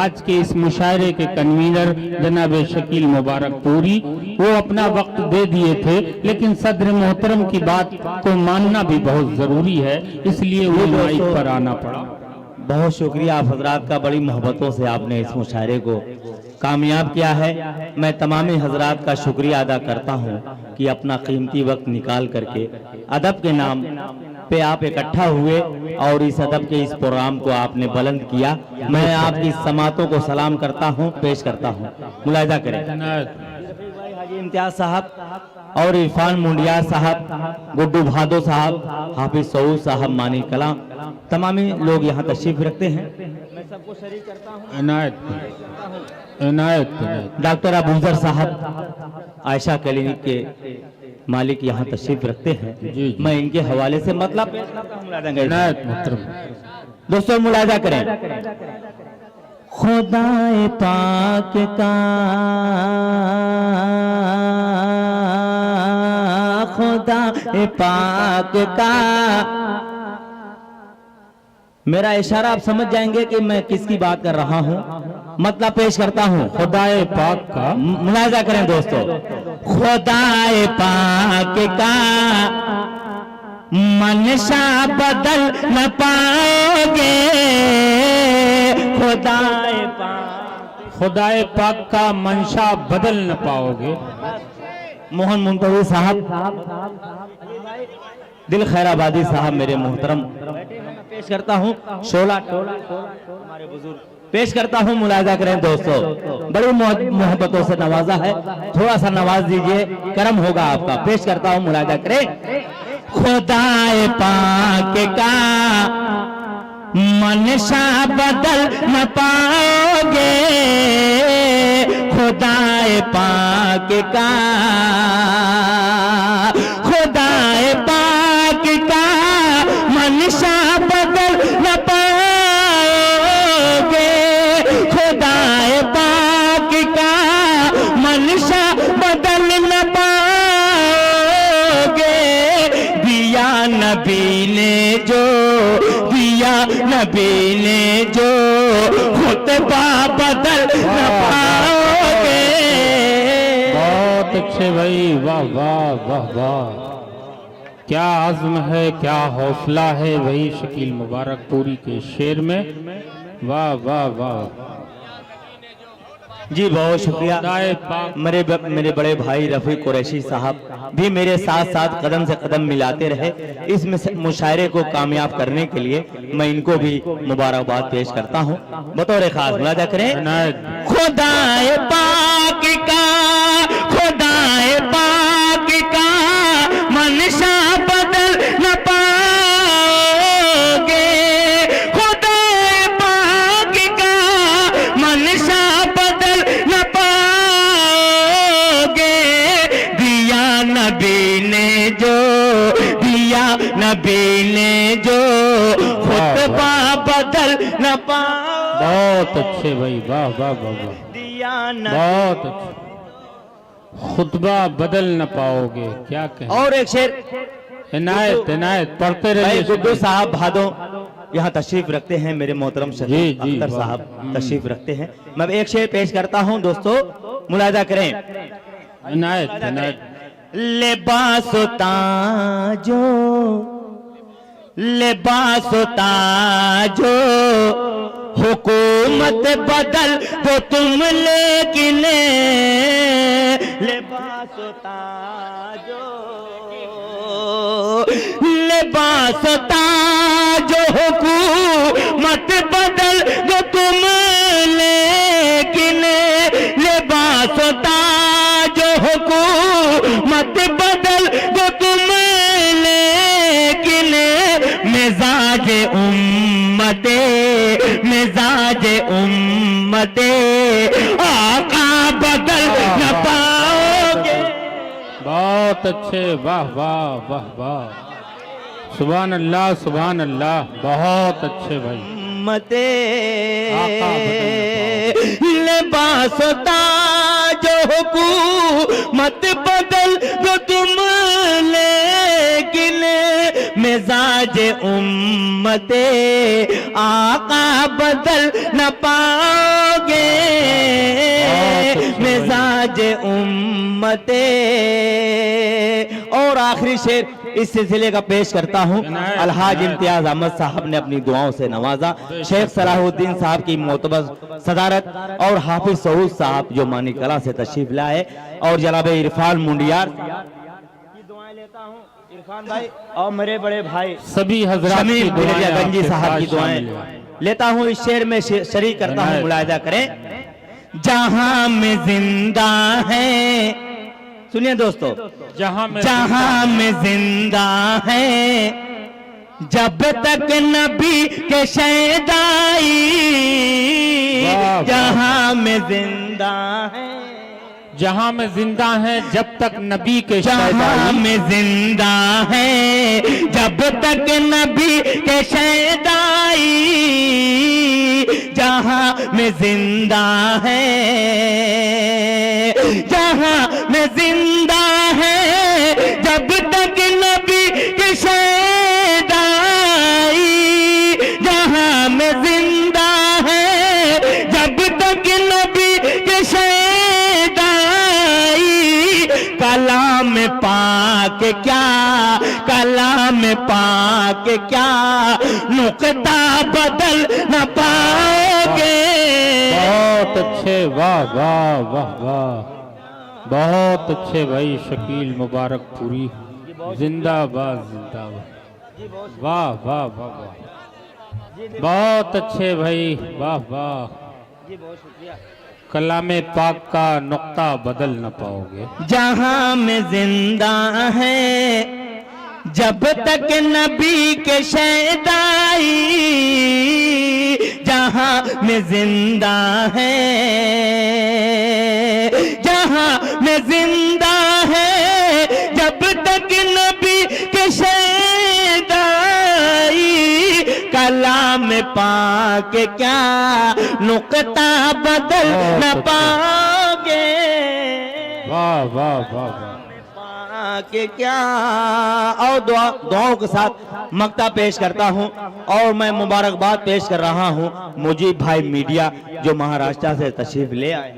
आज के इस मुशायरे के कन्वीनर जनाब शकील मुबारक पूरी, वो अपना वक्त दे दिए थे, लेकिन सदर मोहतरम की बात को मानना भी बहुत जरूरी है, इसलिए वो माइक पर आना पड़ा। बहुत शुक्रिया आप हजरात का, बड़ी मोहब्बतों से आपने इस मुशायरे को कामयाब किया है। मैं तमामी हजरात का शुक्रिया अदा करता हूँ कि अपना कीमती वक्त निकाल करके अदब के नाम पे आप इकट्ठा हुए और इस अदब के इस प्रोग्राम को आपने बुलंद किया। मैं आपकी समातों को सलाम करता हूँ, पेश करता हूँ। मुलाहिजा करें हाजी इम्तियाज साहब और इरफान मुंडिया साहब, गुड्डू भादो साहब, हाफिज सऊद साहब, मानी कलाम, तमामी लोग यहाँ तशरीफ रखते हैं। मैं सबको शरीक करता हूँ। इनायत डॉक्टर अबूजर साहब आयशा क्लिनिक के मालिक यहाँ तशरीफ रखते हैं। मैं इनके हवाले से मतलब दोस्तों मुलाजा करें। खुदाए पाक का, खुदाए पाक का, मेरा इशारा आप समझ जाएंगे कि मैं किसकी बात कर रहा हूँ। मतलब पेश करता हूँ खुदाए पाक का, मुलाजा करें दोस्तों। खुदाए पाक का मनशा बदल न पाओगे, खुदाए पाक का मंशा बदल न पाओगे। मोहन मुंतवी साहब, दिल खैराबादी साहब, मेरे मोहतरम, पेश करता हूँ शोला हमारे बुजुर्ग, पेश करता हूँ। मुलाजा करें दोस्तों, बड़ी मोहब्बतों से नवाजा है, थोड़ा सा नवाज दीजिए, करम होगा आपका। पेश करता हूँ, मुलाजा करें। खुदाए पाक का मनशा बदल न पाओगे, खुदाए पाक का, खुदाए पाक का मनशा बदल न पाओगे, खुदाए पाक का मनशा बदल न पाओगे। दिया नबी ने जो, दिया नबी ने जो, खुतबा बदल न पाओगे। बहुत अच्छे भाई, वाह वाह वाह वाह, क्या आज़्म है, क्या हौसला है भाई शकील मुबारक पूरी के शेर में। वाह वाह वाह जी, बहुत शुक्रिया। मेरे बड़े भाई रफी कुरैशी साहब भी मेरे साथ साथ कदम से कदम मिलाते रहे इस मुशायरे को कामयाब करने के लिए। मैं इनको भी मुबारकबाद पेश करता हूँ बतौर खास। मुलाजा करें। खुदाए पाक का, खुदाए पाक का मनशा बदल न पाओगे, खुदाए पाक का मनशा बदल न पाओगे। दिया नबी ने जो, दिया नबी ने जो, खुतबा बदल न पाओगे। बहुत अच्छे भाई, वाह वाह वाह वाह, दिया बहुत अच्छे। खुतबा बदल न पाओगे, क्या कहें। और एक शेर इनायत, इनायत पढ़ते रहिए। गुड्डू साहब भादो यहाँ तशरीफ रखते हैं, मेरे मोहतरम शकील अख्तर साहब तशरीफ रखते हैं। मैं एक शेर पेश करता हूँ दोस्तों, मुलाजा करें। इनायत, इनायत। लिबास ताजो, लिबास ताजो, हुकूमत बदल दो तुम लेकिन, लिबास ताजो, लिबास ताजो, हुकूमत बदल दो तुम लेकिन, लिबास ताजो, हुकूमत बदल दो तुम लेकिन, मिजाज उम्मते, मिजाज उम्मते आका बदल न पाओगे। बहुत अच्छे, वाह वाह वाह वाह, सुभान अल्लाह सुभान अल्लाह, बहुत अच्छे भाई। उम्मते लिबास ताजो, हुकूमत बदल दो तुम लेकिन, मिजाज मिजाज उम्मते आका बदल न पाओगे, मिजाज उम्मते। और आखिरी शेर इस सिलसिले का पेश करता हूँ। अलहाज इम्तियाज अहमद साहब ने अपनी दुआओं से नवाजा। शेख सलाहुद्दीन साहब की मोतबर सदारत और हाफिज सऊद साहब जो मानी कला से तशरीफ लाए, और जनाब इरफान मुंडियार की दुआएं लेता हूँ। इरफान भाई और मेरे बड़े भाई सभी हजरात की दुआएं गंजी आपके साहब की साथ दुआएं शामिल हैं। लेता हूँ। इस शेर में शरीक करता हूँ, मुलाहिजा करें। जहां में जिंदा है, सुनिए दोस्तों, जहां में जिंदा है, जब तक नबी के शैदाई, जहां में जिंदा है, जहां में जिंदा है जब तक नबी के जहां में जिंदा है, जब तक नबी के शैदाई, जहां में जिंदा है, जहां में जिंदा है, जब तक नबी के शैदाई, जहां में जिंदा है, जब तक नबी के शैदाई, कलाम पाक क्या, कलाम पाक क्या, नुक्ता बदल न पाओगे। बहुत अच्छे, वाह वाह वाह वाह, बहुत अच्छे भाई शकील मुबारक पूरी, जिंदाबाद जिंदाबाद, वाह वाह वाह वाह, बहुत अच्छे भाई, वाह वाह। जी बहुत शुक्रिया। कलामे पाक का नुक्ता बदल न पाओगे। जहां में जिंदा है, जब तक नबी के शैदाई, जहां में जिंदा है, जहां में जिंदा है, जब तक नबी के शैदाई, कलाम पाक क्या, नुक्ता बदल न पाओगे। वाह वाह वाह वाह, के क्या। और दुआओं के साथ मक्ता पेश करता हूं, और मैं मुबारकबाद पेश कर रहा हूं मुजीब भाई मीडिया जो महाराष्ट्र से तशरीफ ले आए।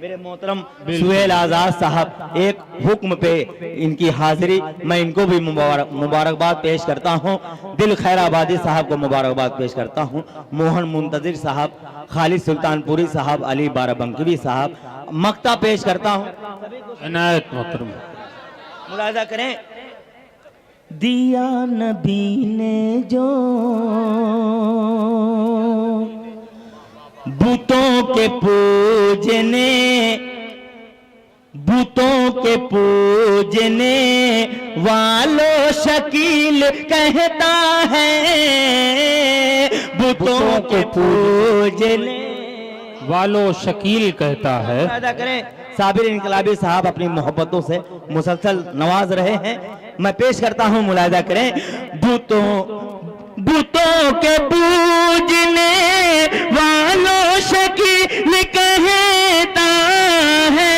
मेरे मोहतरम सुहेल आजाद साहब एक हुक्म पे इनकी हाजिरी, मैं इनको भी मुबारकबाद पेश करता हूं। दिल खैराबादी साहब को मुबारकबाद पेश करता हूं। मोहन मुंतजिर साहब, खालिद सुल्तानपुरी साहब, अली बाराबंकी साहब, मक्ता पेश करता हूं। इनायत मोहतरम, मुलाजा करें। दिया नबी ने जो बुतों के पूजने, बुतों के पूजने वालों शकील कहता है, बुतों के पूजने वालों शकील कहता है। मुलाजा करें। साबिर इनकलाबी साहब अपनी मोहब्बतों से मुसलसल नवाज रहे हैं। मैं पेश करता हूं, मुलाजा करें। बुतों के पूजने वालों शकील कहता है,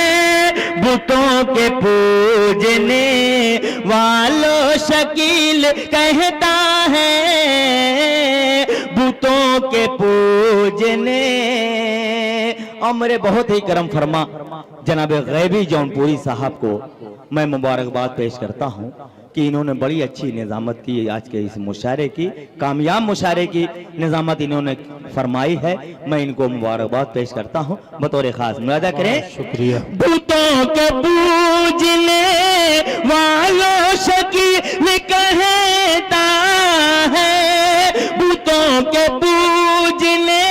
बुतों के पूजने वालों शकील कहता है, बुतों के पूजने। और मेरे बहुत ही करम फरमा जनाब गैबी जौनपुरी साहब को मैं मुबारकबाद पेश करता हूं कि इन्होंने बड़ी अच्छी निजामत की। आज के इस मुशायरे की, कामयाब मुशायरे की निजामत इन्होंने फरमाई है। मैं इनको मुबारकबाद पेश करता हूं बतौर खास। मुलाजा करें। शुक्रिया। बुतों के पूजने वालों शकील कहता है, बुतों के पूजने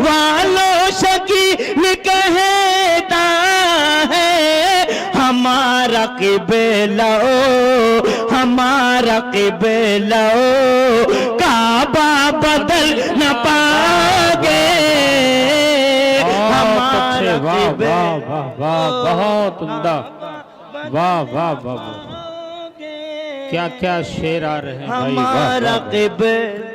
वालों शकील कहता है, हमारा क़िबला हमारा क़िबला काबा बदल न पाओगे। हमारा वाह वाह वाह वाह, बहुत उम्दा, वाह वाह वाह, क्या क्या शेर आ रहे हैं भाई, वाह हमारा वाह। क़िबला